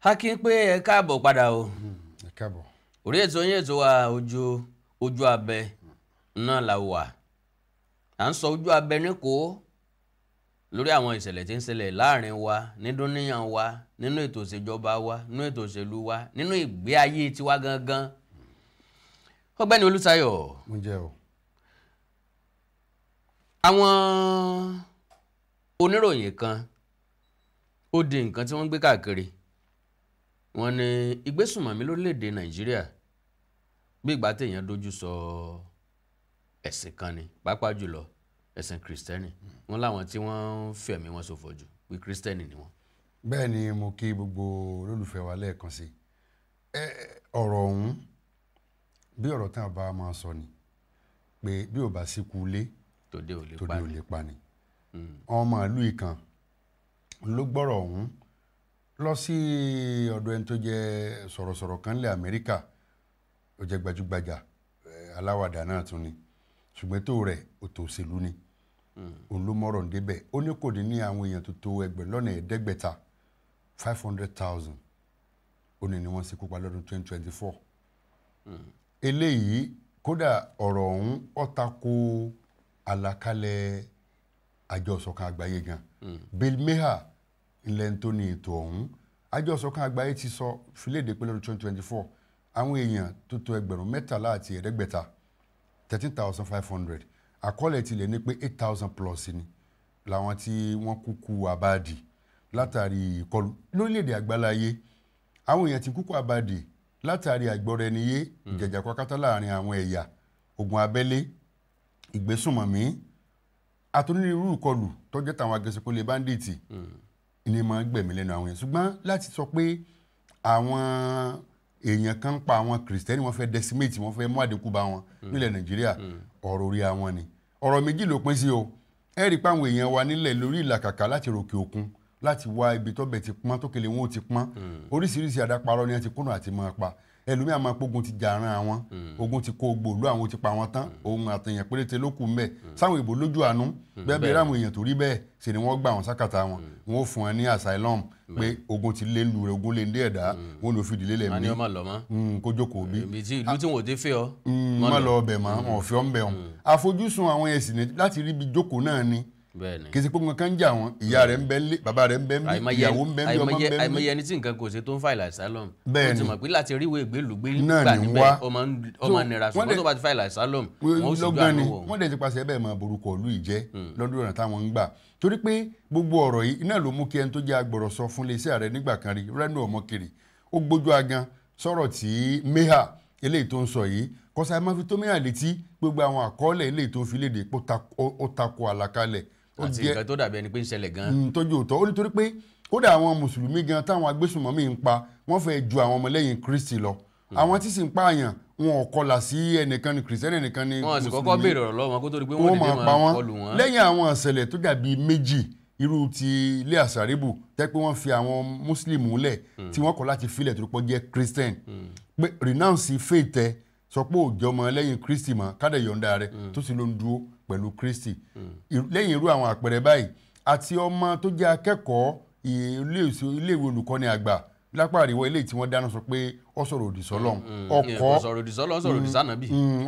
a kí pé ẹ káàbọ̀ padà o. Ẹ káàbọ̀. Orí ètò yín ètò wa ojú abẹ náà la wà. À ń sọ ojú abẹ níkò lórí àwọn ìṣẹ̀lẹ̀ tí ń ṣẹlẹ̀ láàrin wa, nídúníyàn wa, nínú ètò ìṣèjọba wa, nínú ètò òṣèlú wa, nínú ìgbé ayé tiwa gangan. Ọ̀gbẹ́ni Olútáyọ̀. Mo jẹ́ o. Àwọn oníròyìn kan ó di nǹkan tí wọ́n gbé káàkiri. Wọ́n ní ìgbésùnmọ̀mí lórílẹ̀‐èdè Nàìjíríà bí ìgbà téèyàn dojú sọ ẹ̀sìn kan ni, pàápàá jùlọ ẹ̀sìn Kristẹni. Wọ́n láwọn tí wọ́n ń fẹ̀mí wọn ṣòfò jù pé Kristẹni ni wọ́n. Bẹ́ẹ̀ ni mo kí gbogbo olólùfẹ́ wa lẹ́ẹ̀kan sí. Ọ̀rọ̀ ọ̀hún bí ọ̀rọ̀ tí a bá máa sọ ni pé bí ò bá síkú ilé tòde ò lè pa ni. Ọmọ ìlú ìkan ló gbọ́rọ̀ ọ̀hún lọ sí ọ̀dọ̀ ẹni tó jẹ́ sọ̀rọ̀sọ̀rọ̀ kan lẹ̀ Amẹ́ríkà. Ó jẹ́ gbajúgbajà aláwàdà náà tún ni, ṣùgbọ́n tó rẹ̀ òtò òṣèlú ni. Òun ló mọ̀rọ̀ ń débẹ̀. Ó ní kò ní ní àwọn èèyàn tó tó 500,000 ó ní ni wọ́n ṣekú pa lọ́dún 2024. Eléyìí kódà ọ̀rọ̀ ọ̀hún ó tako àlàkalẹ̀ àjọ ìṣọ̀kan àgbáyé gan. Bill Maher ilẹ̀ tó ní ètò ọ̀hún. Àjọ ìṣọ̀kan àgbáyé ti sọ filéde pé lọ́dún 2024 àwọn èèyàn tó tó 13,500 13,500 àkọọ́lẹ̀ tilẹ̀ ní pé 8,000 plus ni làwọn tí wọ́n kúkú àbáàdì látàrí ìkọlù lórílẹ̀‐èdè àgbáláyé. Àwọn èèyàn ti kúkú àbáàdì látàrí àìgbọ́ra-ẹni-yé, ìjàjàkúakátá láàrin àwọn ẹ̀yà, ogun abẹ́lé, ìgbésùnmọ̀mí àtúnirú ìkọlù tó jẹ́ tàwọn agẹṣekúlẹ̀ báńdíìtì ni máa ń gbẹ̀mí lẹ́nu àwọn èèyàn. Ṣùgbọ́n láti sọ pé àwọn èèyàn kan ń pa àwọn Kristẹni, wọ́n fẹ́ decimate, wọ́n fẹ́ mú àdínkù bá wọn nílẹ̀ Nàìjíríà, ọ̀rọ̀ orí àwọn ni. Ọ̀rọ̀ méjì ló pín sí o. Ẹ rí i pé àwọn èèyàn wa nílẹ̀ lórí ìlàkàkà láti ròkè òkun láti wá ibi tọ́bẹ̀ ti pọ́n tó kele wọn ò ti pọ́n. Oríṣiríṣi àdáparọ́ ni wọ́n ti kúnnà àti máa pa. Ẹlòmíà máa pógun ti jà ran àwọn, ogun ti kó gbòòlù àwọn ti pa wọn tán, ohun àtẹ̀yàn péréte ló kù ń bẹ̀. Sáwọn ìbò lójú àánú bẹ́ẹ̀ bí ráwọn èèyàn tó rí bẹ́ẹ̀ ṣe ni wọ́n gbà wọn sákàtà wọn. Wọ́n ó fún wọn ní asylum pé ogun ti lé lu rẹ̀, ogun lé ndé ẹ̀dá, wọ́n ló fìdí lélẹ̀ mí. Kó jókòó bí. Ìlú tí wọ́n ti fẹ́ ọ. Má lọ ọbẹ̀ mọ́, wọn ò fi ọ́ ń bẹ̀ wọn. Àfojúsùn àwọn ẹ̀sìn láti rí ibi jókòó náà ni. Kì í ṣe pé nǹkan kan ń jà wọn, ìyá rẹ̀ ń bẹ nílé, bàbá rẹ̀ ń bẹ nílé, ìyàwó ń bẹ nílé, ọmọ ń bẹ nílé. àìmọye ẹni tí nǹkan kò ṣe tó ń file asylum. Bẹ́ẹ̀ ni. ó ti mọ̀ pé láti ríwèé ìgbélùgbé nígbà níbẹ̀ ọmọ nira, ṣùgbọ́n tó bá ti file asylum wọ́n ó sì gbà lọ́gán ni lọ́wọ́. wọ́n dẹ̀ ti pàṣẹ bẹ́ẹ̀ máa borúkọ ìlú ìjẹ́ lọ́dún ọ̀nà táwọn ń gbà. Torí pé gbogbo ọ̀rọ̀ yìí iná ló mú kí ẹni tó jẹ́ agbọ̀rọ̀sọ fún iléeṣẹ́ ààrẹ nígbà kan rí Reno Omokri ó gbójú agan sọ̀rọ̀ tí Maher eléyìí tó ń sọ yìí kọ́sà máa fi tó Maher létí gbogbo àwọn àkọọ́lẹ̀ eléyìí tó fi léde ó tako àlàkalẹ̀. Àti nǹkan tó dàbí ẹni pé ń ṣẹlẹ̀ gan. Tójú òótọ́ ó nítorí pé kódà àwọn mùsùlùmí gan táwọn agbésùnmọ̀mí ń pa wọ́n fẹ́ ju àwọn ọmọlẹ́yìn Kristi lọ. Àwọn tí sì ń pààyàn wọn ò kọlà sí ẹnìkan ní Kristẹni, ẹnìkan ní mùsùlùmí. Wọ́n sì kọ́kọ́ béèrè ọ̀rọ̀ lọ́wọ́ kó tó di pé wọ́n dìde máa kọlù wọn. Lẹ́yìn àwọn ìṣẹ̀lẹ̀ tó dàbí méjì irú ti ilé àṣàríbù tẹ́ pé wọ́n fi àwọn mùsùlùmí lẹ̀ tí wọ́n kọ̀ láti filẹ̀ tó pọ̀ jẹ́ Christian pé renounce faith ẹ sọ pé òjò ọmọ lẹ́yìn Kristi mọ́ kádẹ̀ yọ̀ǹda rẹ tó sì ló ń dúró pẹ̀lú Kristi. Lẹ́yìn irú àwọn àpẹẹrẹ báyìí àti ọmọ tó jẹ́ akẹ́kọ̀ọ́ iléèwé olùkọ́ni àgbà lápá àríwá ilé tí wọ́n dáná sọ pé ó sọ̀rọ̀ òdì sọ́lọ́run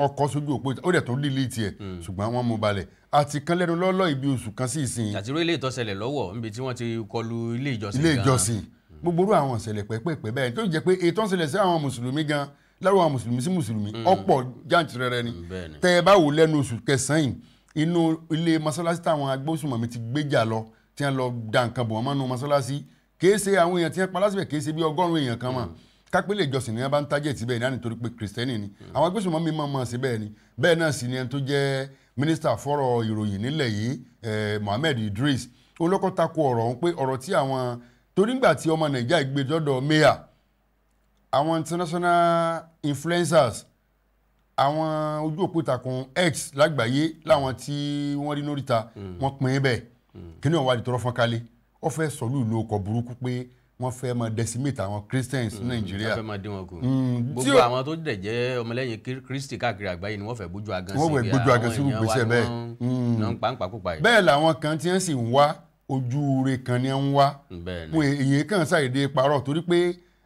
ọkọ̀ sójú òpó ó dẹ̀ tó lílé tiẹ̀ ṣùgbọ́n wọ́n mú balẹ̀ àti kan lẹ́nu lọ́lọ́ ibi oṣù kan sí ìsìn. àti ilé ìtọ́sẹ̀lẹ̀ lọ́wọ́ níbi tí wọ́n ti kọlu ilé ìjọsìn. ilé ìjọsìn gbogbo orú àwọn ìṣẹ̀lẹ̀ pẹ́pẹ́pẹ́ bẹ́ẹ̀ tó jẹ́ pé ètò ìṣẹ̀lẹ̀ sí àwọn mùsùlùmí gan lárúbáwá àwọn mùsùlùmí sí mùsùlùmí ọ̀pọ̀ jàǹtìrẹrẹ ni. tẹ́ ẹ bá wò lẹ́nu oṣù kẹsàn-án inú ilé mọ́sálásí táwọn agbésùnmọ̀mí ti gbéjà lọ tí wọ́n lọ da nǹkan bọ̀ wọ́n mọ́nú mọ́sálásí kìí ṣe àwọn èèyàn tí wọ́n pa lásìkò kìí ṣe bí 100 èèyàn kan mọ̀ kápẹ́lẹ̀ ìjọsìn ni wọ́n bá ń tájẹ̀ tí bẹ́ẹ̀ ní ànítorí pé Kristẹni ni àwọn agbésùnmọ̀mí mọ̀ sí bẹ́ẹ̀ ni bẹ́ẹ̀ náà sì ni ẹni tó jẹ́ mínísítà fọ́rọ̀ ìròyìn nílẹ̀ yìí Mohammed Idris òun lọ́kọ́ tako ọ̀rọ̀ ọ̀hún pé ọ̀rọ̀ tí àwọn torí ńgbà tí ọmọ Nàìjíríà gbé dọ́dọ̀ Maher àwọn international influencers àwọn ojú òpó ìtàkùn X lágbàáyé láwọn tí wọ́n rí nóríta wọ́n pín bẹ́ẹ̀ kí ni wọ́n wá di tọrọ fọ́n kálé ó fẹ́ sọ̀lú ìlú ọkọ̀ burúkú pé wọ́n fẹ́ máa decimate àwọn Christians ní Nàìjíríà. wọ́n fẹ́ máa dín wọn kù. gbogbo àwọn tó dẹ̀ jẹ́ ọmọlẹ́yìn Kristi káàkiri àgbáyé ni wọ́n fẹ́ bójú agan sí wọ́n fẹ́ bójú agan sí gbèsè bẹ́ẹ̀. náà ń pa ń pakópa yìí. bẹ́ẹ̀ làwọn kan tí wọ́n sì ń wá ojú ire kan ni ń wá. wọn èyí kan ṣàìdè parọ́ torí pé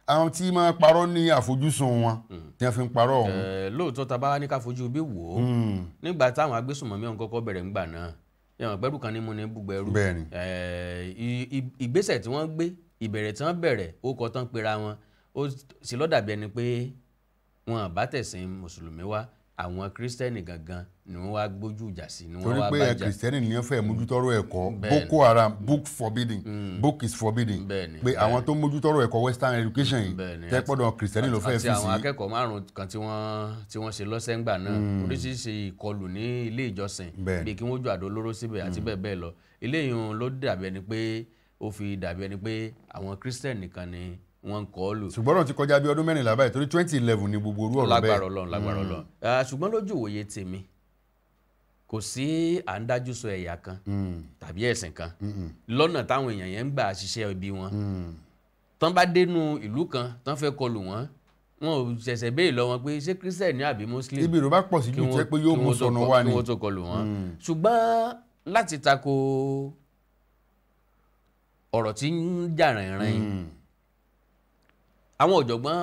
àwọn tí máa parọ́ ní àfojúsùn wọn tí wọ́n fi ń parọ́ ọ̀hún. lóòótọ́ tá bá wá ní ká fojú bí wò ó nígbà táwọn agbésùnmọ̀mí ọ̀hún kọ́kọ́ bẹ̀rẹ̀ ńgbà náà yẹn gbẹ́rù kan ní mú ní búgbẹ́rù ìgbésẹ̀ tí wọ́n gbé ìbẹ̀rẹ̀ tí wọ́n bẹ̀rẹ̀ ó kọ́ tán pera wọn ó sì ló dàbí ẹni pé wọn bá tẹ̀sìn mùsùlùmí wá àwọn kírísítẹ́nì gangan ni wọ́n wá gbójú ìjà sí ni wọ́n wá bá jà. torí pé kírísítẹ́nì ni wọ́n fẹ́ mójútọ́rọ̀ ẹ̀kọ́ Boko Haram book is forbidden pé àwọn tó mójútọ́rọ̀ ẹ̀kọ́ western education yìí tẹ́pọ̀dọ̀ kírísítẹ́nì ló fẹ́ fi sí. àti àwọn akẹ́kọ̀ọ́ márùn-ún kan tí wọ́n ṣe lọ́sẹ̀ ńgbà náà oríṣiríṣi ìkọlù ní ilé ìjọsìn bíi kí wọ́n ju àdó olóró síbẹ̀ àti bẹ́ẹ̀ bẹ́ẹ̀ lọ eléyìí ló dàbí ẹni pé ó fi dàbí ẹni pé àwọn kírísítẹ́nì nìkan ni wọ́n ń kọ́ lù. ṣùgbọ́n ọ̀rọ̀ ti kọjá bí ọdún 14 báyìí torí 2011 ni gbogbo orú ọ̀rọ̀ bẹ́ẹ̀. lágbára Ọlọ́run ṣùgbọ́n lójú òye tèmi kò sí à ń dájú sọ ẹ̀yà kan tàbí ẹ̀sìn kan lọ́nà táwọn èèyàn yẹn ń gbà ṣiṣẹ́ ibi wọn tán bá dénú ìlú kan tán fẹ́ kọlù wọn wọn ò ṣẹ̀ṣẹ̀ béèrè lọ wọn pé ṣé kírísítẹ̀nì àbí muslim ibi ìrọ̀bá pọ̀ sí jù jẹ́ pé yóò mú sọnù wá ni kí wọ́n tó kọlù wọn ṣùgbọ́n láti tako ọ̀rọ̀ tí ń jà rìnrìn àwọn ọ̀jọ̀gbọ́n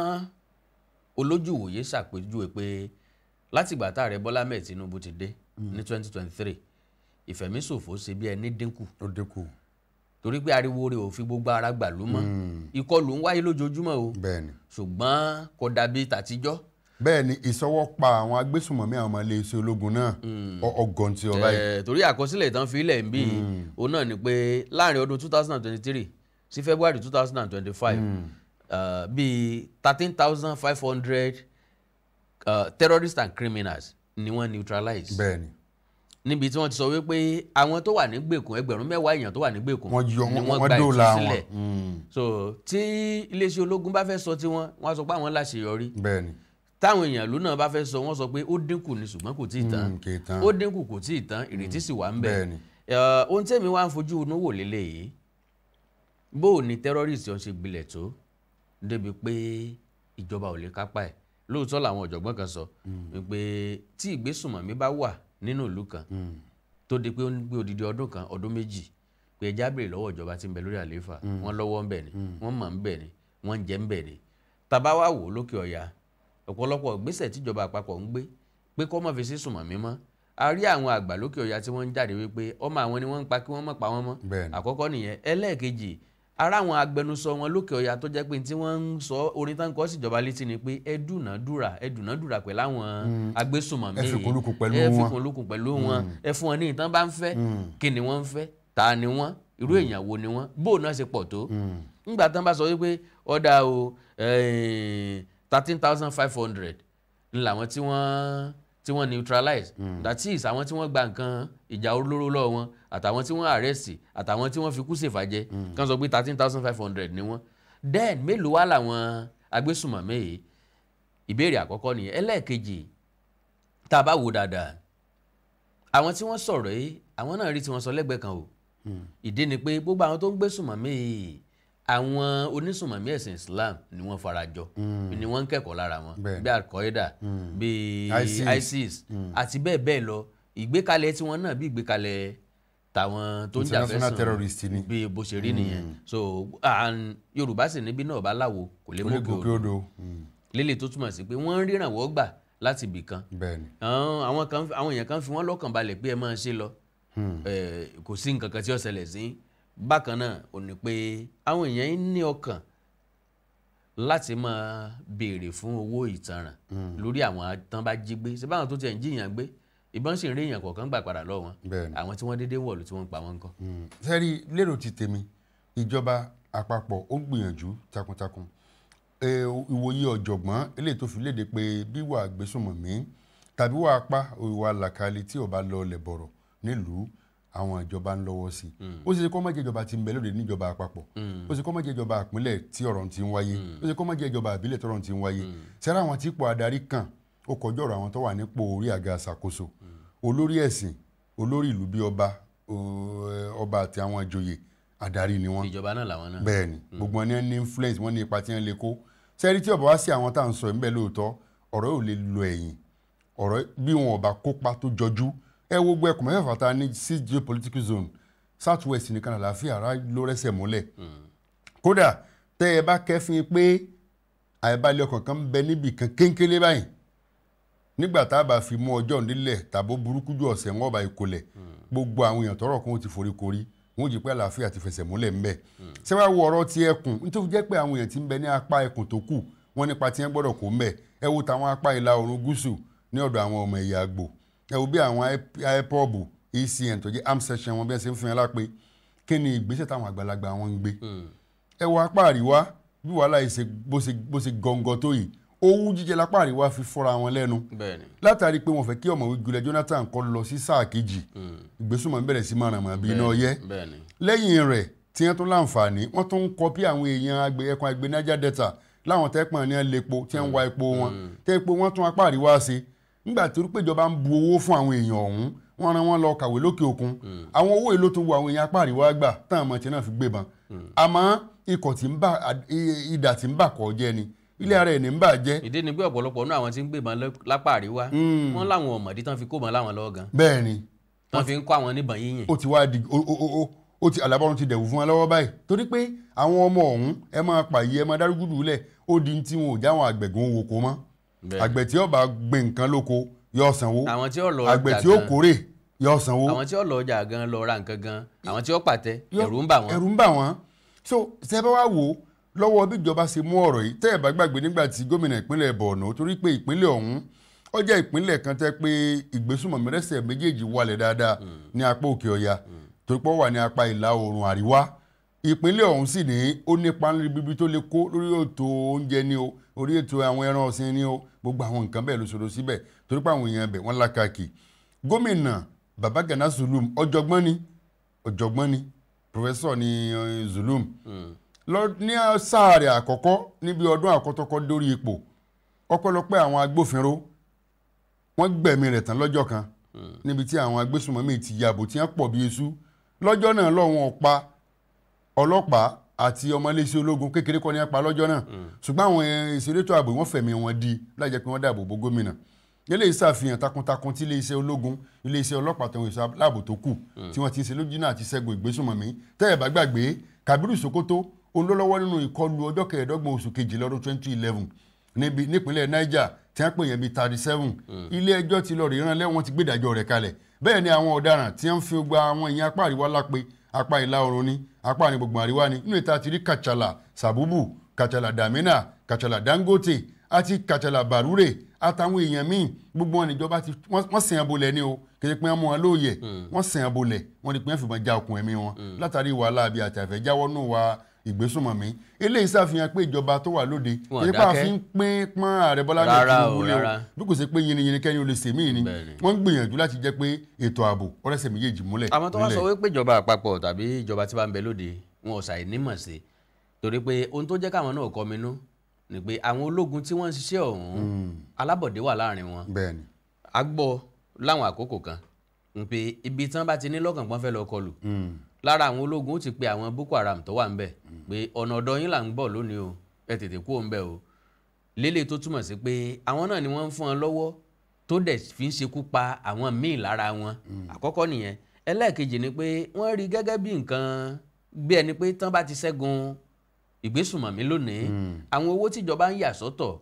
olójúwòye ṣàpèjúwe pé látìgbà tá ààrẹ Bọ́lá Ahmed Tinubu ti dé ní 2023 ìfẹ̀míṣòfò ṣe bí ẹni dínkù torí pé ariwo rẹ̀ ò fi gbogbo ara gbà ló mọ́ ìkọlù ń wáyé lójoojúmọ́ o ṣùgbọ́n kò dàbí tàtijọ́. bẹ́ẹ̀ ni ìṣọwọ́ pa àwọn agbésùnmọ̀mí àwọn ọmọ iléeṣẹ́ ológun náà ọgọ́n tí ọba yìí. torí àkọsílẹ̀ ìtàn fi ilẹ̀ ń bí òun náà ni pé láàrin ọdún 2023 sí February 2025 bíi 13,500 terrorists and criminals ni wọ́n neutralize. bẹ́ẹ̀ni. níbi tí wọ́n ti sọ wípé àwọn tó wà ní gbèkùn 10,000 èèyàn tó wà ní gbèkùn ni wọ́n gba ìtúsílẹ̀. so tí iléeṣẹ́ ológun bá fẹ́ sọ tiwọn wọ́n sọ pé àwọn láṣeyọrí. bẹ́ẹ̀ni. táwọn èèyàn ìlú náà bá fẹ́ sọ wọ́n sọ pé ó dínkù ni ṣùgbọ́n kò tíì tán ó dínkù kò tíì tán ìrètí sì wà ń bẹ. ohun tẹ́mi wá ń fojú inú wò lélẹ́yìí bó o ní terrorist ọ̀hún ṣe gbilẹ̀ tó débi pé ìjọba ò lè kápá ẹ̀ lóòótọ́ làwọn ọ̀jọ̀gbọ́n kan sọ pé tí ìgbésùnmọ̀mí bá wà nínú ìlú kan tó di pé ó ń gbé odidi ọdún kan ọdún méjì pé ẹja béèrè lọ́wọ́ ìjọba tí ń bẹ lórí àlééfà wọ́n lọ́wọ́ ń bẹ ni wọ́n mọ̀ ń bẹ ni wọ́n ń jẹ́ ń bẹ ni tàbá wà wò lókè ọ̀yà ọ̀pọ̀lọpọ̀ ìgbésẹ̀ tíjọba àpapọ̀ ń gbé pé kó má fi sí sùnmọ̀mí mọ́ a rí àwọn àgbà lókè ọ̀yà tí wọ́n ń jáde wípé ọmọ àwọn ni wọ́n ń pa kí wọ́n má pa wọ́n mọ́ àkọ́kọ́ nìyẹn ẹlẹ́ẹ̀kejì ara àwọn agbẹnusọ wọn lókè ọya tó jẹ́ pé tí wọ́n ń sọ orin tán kọ́ síjọba létí ni pé ẹ dúnàádúrà pẹ̀lú àwọn agbésùnmọ̀mí ẹ fikùnlukùn pẹ̀lú wọn ẹ fún wọn ní ìtàn bá ń fẹ́ kí ni wọ́n ń fẹ́ ta ni wọ́n irú èèyàn wo ni wọ́n bó náà ṣe pọ̀ tó ńgbà tán bá sọ wípé ọ̀dà o 13,500 ni làwọn tí wọ́n neutralize that is àwọn tí wọ́n gba nǹkan ìjà olóró lọ́wọ́ wọn àtàwọn tí wọ́n arrest àtàwọn tí wọ́n fi kú ṣèfàjẹ́ kan sọ pé 13,500 ni wọ́n then mélòó wá làwọn agbésùnmọ̀mí yìí ìbéèrè àkọ́kọ́ nìyẹn ẹlẹ́ẹ̀kejì tá a bá wò dáadáa àwọn tí wọ́n sọ̀rọ̀ yìí àwọn náà rí tí wọ́n sọ lẹ́gbẹ̀ẹ́ kan o ìdí ni pé gbogbo àwọn tó ń gbésùnmọ̀mí yìí àwọn onísùnmọ̀mí ẹ̀sìn Islam ni wọ́n farajọ ni wọ́n ń kẹ́kọ̀ọ́ lára wọn bí Al-Qaeda bí ISIS àti bẹ́ẹ̀ bẹ́ẹ̀ lọ ìgbékalẹ̀ tí wọ́n náà bí ìgbékalẹ̀ tàwọn tó ń jà fẹ́sàn bí bó ṣe rí nìyẹn so Yorùbá sì níbí náà bá láwo kò lè mókè odò lélẹ̀ tó túmọ̀ sí pé wọ́n ń rírànwọ́ gbà láti ibì kan àwọn èèyàn kan fi wọ́n lọ́kàn balẹ̀ pé ẹ máa ṣe lọ kò sí nǹkan kan tí ó ṣẹlẹ̀ sí bákan náà ò ní pé àwọn èèyàn ń ní ọkàn láti máa béèrè fún owó ìtanràn lórí àwọn tán bá jí gbé ṣe báwọn tó tiẹ̀ ń jiyàn gbé ìbọn sì ń rí èèyàn kọ̀ọ̀kan gbà padà lọ́wọ́ wọn àwọn tí wọ́n dédé wọ̀lú tí wọ́n ń pa wọn kọ́. sẹ́rí lérò ti tèmi ìjọba àpapọ̀ ó gbìyànjú takuntakun ìwòye ọ̀jọ̀gbọ́n eléyìí tó fi léde pé bí wàá gbésùnmọ̀mí tàbí wàá pa ìwà làkàlì tí ò bá lọ ọlẹ̀ bọ̀rọ̀ nílùú àwọn ìjọba ń lọ́wọ́ sí ó ṣe kó má jẹ́ ìjọba tí ń bẹ lóde níjọba àpapọ̀ ó ṣe kó má jẹ́ ìjọba ìpínlẹ̀ tí ọ̀rọ̀ ti ń wáyé ó ṣe kó má jẹ́ ìjọba ìbílẹ̀ tí ọ̀rọ̀ ti ń wáyé sẹ́rà àwọn tí ipò adarí kàn ó kọjọ́ ọ̀rọ̀ àwọn tó wà nípò orí àga àṣàkóso olórí ẹ̀sìn olórí ìlú bíi ọba àti àwọn ìjòyè adarí ni wọ́n ìjọba náà làwọn náà bẹ́ẹ̀ ni gbogbo wọn ní influence wọn ní ipa tí wọ́n lè kó sẹ́rí tí ọba wá sí àwọn tá à ń sọ ńbẹ lóòótọ́ ọ̀rọ̀ yóò lè lo ẹ̀yìn ọ̀rọ̀ bí wọn ọba kópa tó jọjú ẹ wo gbogbo ẹkùn mẹ́fà tá a ní sí geopolitical zone south west nìkan àlàáfíà ara ló rẹ́sẹ̀ múlẹ̀ kódà tẹ́ ẹ bá kẹ́fín pé àìbalẹ̀ ọkàn kan bẹ níbì kan kéńkélé báyìí nígbà tá a bá fi mú ọjọ́ nílẹ̀ tàbó burúkú jù ọ̀sẹ̀ wọn ọba ìkọlẹ̀ gbogbo àwọn èèyàn tọrọ kún ó ti forí korí wọn ò jí pé àlàáfíà ti fẹsẹ̀ múlẹ̀ ńbẹ̀ ṣé wàá wo ọ̀rọ̀ ti ẹkùn nítorí jẹ́ pé àwọn èèyàn ti ń bẹ ní apá ẹkùn tó kù wọ́n nípa tí wọ́n gbọ́dọ̀ kó ńbẹ̀ ẹ wo tàwọn apá ìlà oòrùn gúúsù ní ọ̀dọ̀ àwọn ọmọ ẹ̀yà àgbò ẹ wo bí àwọn ipob ECN tó jẹ́ arm section wọn bí wọ́n ṣe ń fi hàn lápé kí ni ìgbésẹ̀ táwọn àgbàlagbà wọn ń gbé ẹ wo apá àríwá bí wàhálà yìí ṣe bó ṣe gọ̀ǹgọ̀ tó yìí owú jíjẹ lápá àríwá fi fọ́ra wọn lẹ́nu látàrí pé wọ́n fẹ́ kí ọ̀mọ̀wé Goodluck Jonathan kó lọ sí sáà kejì ìgbésùnmọ̀ bẹ̀rẹ̀ sí márùn mọ́ bí iná ọyẹ́ lẹ́yìn rẹ̀ tí wọ́n tún láǹfààní wọ́n tún ń kọpí àwọn èèyàn ẹkùn àgbẹ̀ Niger Delta láwọn tẹ́pọ̀n ní ẹlẹ́po tí wọ́n ń wa epo wọn tẹ́ epo wọ́n tún apá àríwá ṣe nígbà tí orúkọ ìjọba ń bu owó fún àwọn èèyàn ọ̀hún wọ́n rán wọn lọ kàwé lókè òkun àwọn owó èlò tó wo àwọn èèyàn apá àríwá gbà táwọn ọmọ tí náà fi gbébọn àmọ́ ikọ̀ tí ń bà ìdà tí ń bà kọ́ jẹ́ ni ilé ara ẹ̀ ní ń bà jẹ́. ìdí ni pé ọ̀pọ̀lọpọ̀ náà àwọn tí ń gbébọn lápá àríwá wọ́n láwọn ọ̀mọ̀dé tán fi kó mọ́ láwọn lọ́wọ́ gan. bẹ́ẹ̀ ni wọ́n fi ń kó àwọn níbọn yíyìn. ó ti wá di ó ti àlàbọ̀rún ti dẹ̀wù fún wọn lọ́wọ́ báyìí torí pé àwọn ọmọ ọ̀hún ẹ máa pààyè ẹ máa dárúgùdù lẹ̀ ó di tí wọn ò já àwọn àgbẹ̀gùn owó kó mọ́ àgbẹ̀ tí ó bá gbé nǹkan lóko yóò sanwó àgbẹ̀ tí ó kórè yóò sanwó. àwọn tí ó lọ ọjà gan lọ ra nǹkan gan àwọn tí ó pàtẹ ẹ̀rù ń bà wọ́n. so ṣe bá wá wò lọ́wọ́ bí ìjọba ṣe mú ọ̀rọ̀ yìí tẹ́ ẹ̀ bá gbàgbé nígbà tí gómìnà ìpínlẹ̀ Borno torí pé ìpínlẹ̀ ọ̀hún ó jẹ́ ìpínlẹ̀ kan tẹ́ pé ìgbésùnmọ̀mí rẹ́sẹ̀ méjèèjì wálẹ̀ dáadáa ní apá òkè ọya torí pé ó wà ní apá ìlà oòrùn àríwá ìpínlẹ̀ ọ̀hún sì ní ó nípa bíbí tó lè kó lórí ètò oúnjẹ ni o orí ètò àwọn ẹran ọ̀sìn ni o gbogbo àwọn nǹkan bẹ́ẹ̀ ló ṣòro síbẹ̀ torí pé àwọn èèyàn bẹ̀ wọ́n lákàkì gómìnà Babagana Zulum ọ̀jọ̀gbọ́n ni pòfẹ́sọ̀ ní Zulum ní sáà rẹ̀ àkọ́kọ́ níbi ọdún àkọ́tọ́kọ́ dórí ipò ọpẹ́lọpẹ́ àwọn agbófinró wọ́n gbẹ̀mí rẹ̀ tán lọ́jọ́ kan níbi tí àwọn agbésùnmọ̀mí ti yàbò tí wọ́n pọ̀ bí eṣú lọ́jọ́ náà lọ́wọ́n pa ọlọ́pàá àti ọmọléeṣẹ́ ológun kékeré kọ́ ní apá lọ́jọ́ náà ṣùgbọ́n àwọn ìṣèlétò ààbò wọ́n fẹ̀mí wọn di láì jẹ́ pé wọ́n dáàbò bo gómìnà eléyìí ṣàfihàn takuntakun tí iléeṣẹ́ ológun iléeṣẹ́ ọlọ́pàá tó ń ṣe aláàbò tó kù tí wọ́n ti ń ṣe lójú náà àti ṣẹ́gun ìgbésùnmọ̀mí tẹ́ ẹ̀ bá gbàgbé Kabiru Sokoto olólọ́wọ́ nínú ìkọlù ọjọ́ kẹẹ̀ẹ́dọ́gbọ̀n oṣù kejì lọ́dún 2011 nípínlẹ̀ Niger tí wọ́n pè yẹn bíi 37 ilé ẹjọ́ ti lọ rí rán lẹ́wọ̀n ti gbé ìdájọ́ rẹ̀ kalẹ̀ bẹ́ẹ̀ ni àwọn ọ̀daràn tí wọ́n fi gba àwọn èèyàn apá àríwá lápè apá ìlà oòrùn ni apá ní gbogbo àríwá ni nínú ìta ti rí Kachala Sabubu Kachala Damina Kachala Dangote àti Kachala Barure àtàwọn èèyàn míì gbogbo wọn níjọba ti wọ́n sìn abolẹ̀ ni o kìí pé wọ́n mú wọn lóòyẹ̀ wọ́n sìn abolẹ̀ wọ́n di pé wọ́n fìbọn já okùn ẹ̀mí wọn látàrí wàhálà àbí àtàfẹ́ jáwọ́ nù wa ìgbésùnmọ̀mí eléyìí ṣàfihàn pé ìjọba tó wà lóde nípa fi ń pín ààrẹ Bọ́lá Tinubu lé o bí kò ṣe pé yìnyín kẹ́ni o lè sèmí ni wọ́n ń gbìyànjú láti jẹ́ pé ètò ààbò ọ̀rẹ́sẹ̀ méjèèjì múlẹ̀. àwọn tó wá sọ wípé ìjọba àpapọ̀ tàbí ìjọba tí bá ń bẹ lóde wọn ò ṣàì nímọ̀ sí torí pé ohun tó jẹ́ káwọn náà kọminú ni pé àwọn ológun tí wọ́n ń ṣiṣẹ́ ọ̀hún alábọ̀dé wà láàrin wọn a gbọ́ láwọn àkókò kan pé ibi tí wọ́n bá ti ní lọ́kàn pọ́n fẹ́ lọ kọlù lára àwọn ológun ó ti pe àwọn Boko Haram tó wà ń bẹ̀ pé ọ̀nà ọ̀dọ̀ yín là ń bọ̀ lónìí o ẹ tètè kú òun bẹ̀ o lélẹ̀ tó túmọ̀ sí pé àwọn náà ni wọ́n ń fún wọn lọ́wọ́ tó dẹ̀ fi ń ṣekú pa àwọn míì lára wọn àkọ́kọ́ nìyẹn ẹlẹ́ẹ̀kejì ni pé wọ́n rí gẹ́gẹ́ bí nǹkan bí ẹni pé tán bá ti ṣẹ́gun ìgbésùnmọ̀mí lónìí àwọn owó tíjọba ń yà sọ́tọ̀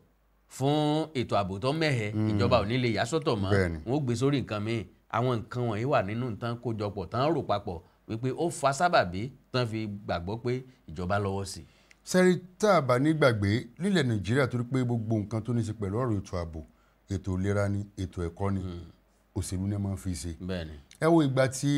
fún ètò ààbò tó mẹ́hẹ ìjọba ò ní lè yà sọ́tọ̀ mọ́ wọn ó gbé sórí nǹkan míì àwọn nǹkan wọ̀nyí wà nínú nǹkan kójọpọ̀ tán rò papọ̀ wípé ó fa sábàbí tán fi gbàgbọ́ pé ìjọba lọ́wọ́ sí. sẹ́rí tá a bá ní gbàgbé nílẹ̀ Nàìjíríà torí pé gbogbo nǹkan tó ní í ṣe pẹ̀lú ọ̀rọ̀ ètò ààbò ètò ìlera ni ètò ẹ̀kọ́ ni òṣèlú ni wọ́n fi ṣe. ẹ wo ìgbà tí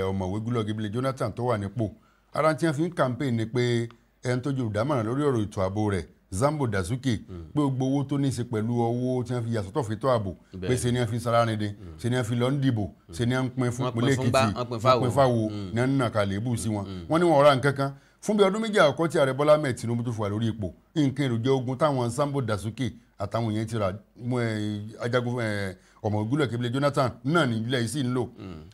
ọ̀mọ̀wé Goodluck Jonathan tó wà nípò ara tí wọ́n fi ń campaign ni pé ẹni tó jẹ́ olùdámọ̀ràn lórí ọ̀rọ̀ ètò ààbò rẹ̀ Zambo Dazuke pé gbogbo owó tó ní í ṣe pẹ̀lú owó tí wọ́n fi yàsọ́tọ̀ fi tó ààbò pé ṣe ni wọ́n fi sara rìn dín ṣe ni wọ́n fi lọ ń dìbò ṣe ni wọ́n ń pín fún ìpínlẹ̀ Èkìtì wọ́n pín fáwo ní wọ́n ń nà kalẹ̀ ebú sí wọn wọ́n ní wọn ọ̀rá nǹkan kan fún bí ọdún méjì àkọ́kọ́ tí ààrẹ Bọ́lá Ahmed Tinubu tó fà lórí ipò nǹkan èròjẹ́ ogun táwọn Zambo Dazuke àtàwọn èèyàn ti ra ajagun ọmọ Goodluck Jonathan náà ní ilẹ̀ yìí sì ń lò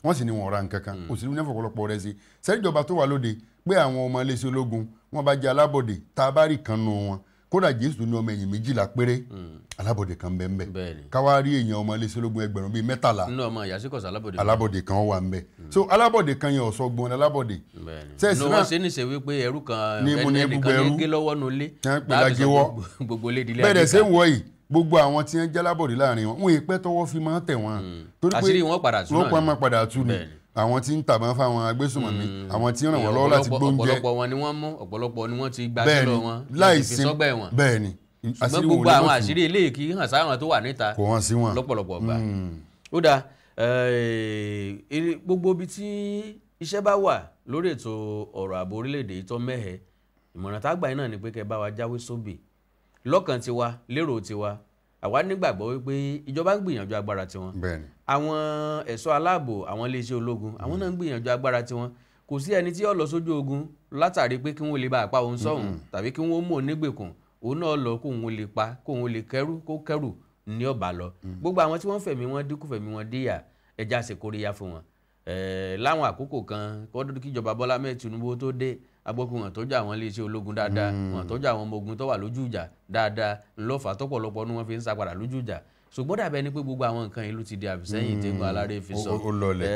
wọ́n sì ní wọn ọ̀rá nǹkan kan òṣèlú ní ọ̀pọ̀lọpọ̀ rẹ̀ sí sẹ́ríjọba tó wà lóde pé àwọn ọmọ iléeṣẹ́ ológun wọ́n bá jẹ́ alábọ̀dé tá a bá rí kan nù wọn kódà Jésù ní ọmọ ẹ̀yìn 12 péré alábọ̀dé kan bẹ́ẹ̀ káwá rí èèyàn ọmọ iléeṣẹ́ ológun ẹgbẹ̀rún bíi 13 nínú ọmọ ìyàsíkọ̀sọ alábọ̀dé kan wà ń bẹ̀ so alábọ̀dé kan yẹn ọ̀sọ́gbọ̀n alábọ̀dé. ní wọ́n ṣe níṣẹ́ wípé ẹrú kan ẹnìkan ní gé lọ́wọ́ nulẹ̀ láti sọ gbogbo lédi ilé bẹ́ẹ̀ ṣe ń wọ̀ yìí gbogbo àwọn tí wọ́n jẹ́ alábọ̀dé láàrin wọn wọn èèpẹ́ tọwọ́ fi máa ń tẹ̀ wọ́n. àṣírí wọn padà tú ni àwọn tí ń tàbọn fáwọn agbésùnmọ̀mí àwọn tí ń ràn wọ́n lọ́wọ́ láti gbóúnjẹ. ọ̀pọ̀lọpọ̀ wọn ni wọ́n mú ọ̀pọ̀lọpọ̀ ni wọ́n ti gbà sílọ wọn láìsí bẹ́ẹ̀ ni ṣùgbọ́n gbogbo àwọn àṣírí eléyìí kì í hàn sáwọn tó wà níta kò hàn sí wọn lọ́pọ̀lọpọ̀ gbà. ó dáa gbogbo ibi tí iṣẹ́ bá wà lórí ètò ọ̀rọ̀ ààbò orílẹ̀-èdè tó mẹ́hẹ̀ ìmọ̀ràn tá a gbà yín náà ni pé kẹ́ bá wa jáwé sóbì lọ́kàn tiwa lérò tiwa àwa nígbàgbọ́ wípé ìjọba ń gbìyànjú agbára tiwọn àwọn ẹ̀ṣọ́ aláàbò àwọn iléeṣẹ́ ológun àwọn náà ń gbìyànjú agbára tiwọn kò sí ẹni tí ó lọ sójú ogun látàrí pé kí wọ́n lè bá àpá òun sọ́hùn tàbí kí wọ́n mú òun nígbèkùn òun náà lọ kóun lè pa kóun lè kẹ́rù ní ọ̀bà lọ gbogbo àwọn tí wọ́n fẹ̀mí wọn dínkù fẹ̀mí wọn díyà ẹja ṣe kóríyá fún wọn láwọn àkókò kan kọ́dún kíjọba Bọ́lá Ahmed Tinubu tó dé agbókun wọn tọ́jú àwọn iléeṣẹ́ ológun dáadáa wọn tọ́jú àwọn ọmọ ogun tó wà lójú ìjà dáadáa ńlọ́fà tọ́pọ̀lọpọ̀ ni wọ́n fi ń sá padà lójú ìjà ṣùgbọ́n dàbẹ́ ni pé gbogbo àwọn nǹkan ìlú ti di àfisẹ́yìn tẹ́gun aláré fi sọ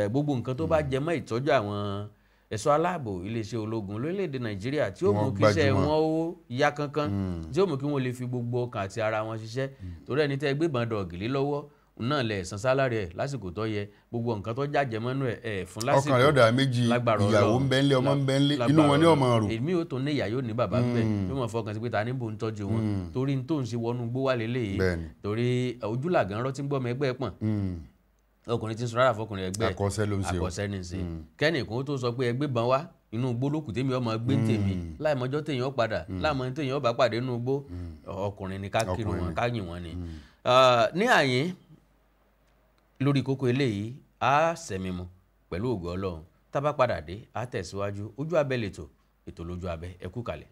gbogbo nǹkan tó bá jẹ mọ́ ìtọ́jú àwọn ẹ̀ṣọ́ aláàbò iléeṣẹ́ ológun lórílẹ̀‐èdè Nàìjíríà tí ó mú kí iṣẹ́ wọn ó yá kánkán tí ó mú kí wọ́n lè fi gbogbo ọkàn àti ara wọn ṣiṣẹ́ torí ẹni tẹ́ gbébọn dọ̀gìlì lọ́wọ́ náà lẹ̀ san sálárì ẹ̀ lásìkò tó yẹ gbogbo nǹkan tó jàjẹ́ mọ́nú ẹ̀ fún lásìkò ọkàn rẹ̀ ọ̀dà méjì ìyàwó ń bẹ ńlé ọmọ ń bẹ ńlé inú wọn ní ọmọ rò èmi ò tó ní ìyá yóò ní bàbá ń bẹ yóò mọ̀ fọkàn sí pé ta ní bò ń tọ́jú wọn torí n tó ń ṣe wọnú gbó wà lélẹ́yìí torí ojúlàgán rọ́ tí ń gbọ́mọ ẹgbẹ́ pọ̀n ọkùnrin tí ń sọ rárá fọkùnrin ẹgbẹ́ àkọsẹ́ ní í ṣe kẹ́nìkan tó sọ pé ẹgbẹ́ ban wá inú igbó lókù tèmi ọmọ gbé tèmi láìmọjọ́ téèyàn padà láìmọ téèyàn bá pàdé inú igbó ọkùnrin ni ká kírun wọn ká yìn wọn ni ní àyín lórí kókó eléyìí á sẹ̀mí mu pẹ̀lú ògo Ọlọ́run tá bá padà dé á tẹ̀síwájú Ojú Abẹ́ lètò ètò lójú abẹ́ ẹ kú kalẹ̀.